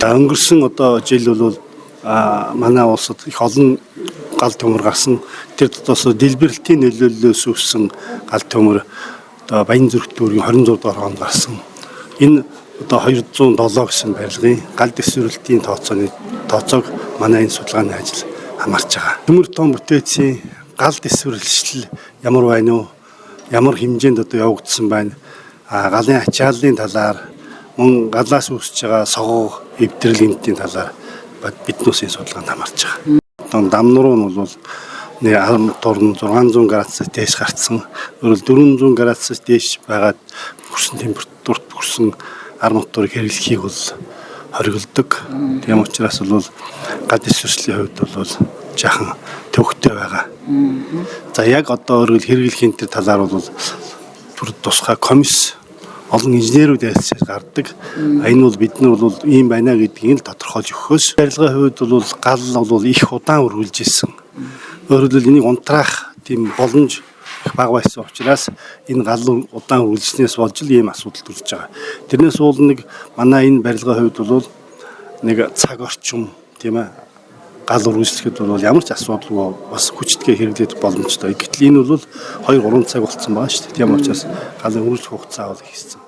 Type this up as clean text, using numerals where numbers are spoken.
Өнгөрсөн одоо жил бол манай улсад их олон гал төмөр гарсан. Тэр дотоос дэлбэрэлтийн нөлөөллөөс үүссэн гал төмөр одоо Баянзүрх дүүргийн 26 дугаар хоонд гарсан. Энэ одоо 207 гэсэн барилгын гал дэвсгэрэлтийн тооцоог манай энэ судалгааны ажил хамаарч байгаа. Төмөр том бүтээцийн гал дэвсгэрэлшил ямар байна уу? Ямар хэмжээнд одоо явагдсан байна? Галын ачааллын талаар, мөн галаас үүсэж байгаа согоо эвдрэл эмтийн талаар биднээс энэ судалгаанд хамаарч байгаа. Одоо дамнуруу нь бол нэг арматур нь 600 градусаас дээш гарцсан. Өөрөөр 400 градусаас дээш байгаад хүрсэн температурт хүрсэн арматурыг хэрэглэхийг бол хориглодог. Тийм учраас бол гал дэвсгэрлийн хувьд бол жаахан төвөгтэй байгаа. За яг одоо өөрөөр хэрэглэхийн талаар бол тусгай комисс олон инженерүүд ярилцаж гардаг. Энэ бол бид нар бол ийм байна гэдгийг л тодорхойлж өгөхөөс барилгын хувьд бол гал бол их удаан үргэлж ирсэн. Өөрөөр хэлбэл энийг унтраах тийм боломж их бага байсан учраас энэ гал удаан үргэлжснээс болж л ийм асуудал төрж байгаа. Тэрнээс уул нэг манай энэ барилгын хувьд бол нэг цаг орчим тийм ээ гал үргэлжлэхэд бол ямар ч асуудалгүй бас хүчтэйгээр хэрэглээд боломжтой. Гэтэл энэ бол 2-3 цаг болцсон байгаа шүү дээ. Тийм учраас галын үргэлжлэх хугацаа бол их хэцүү.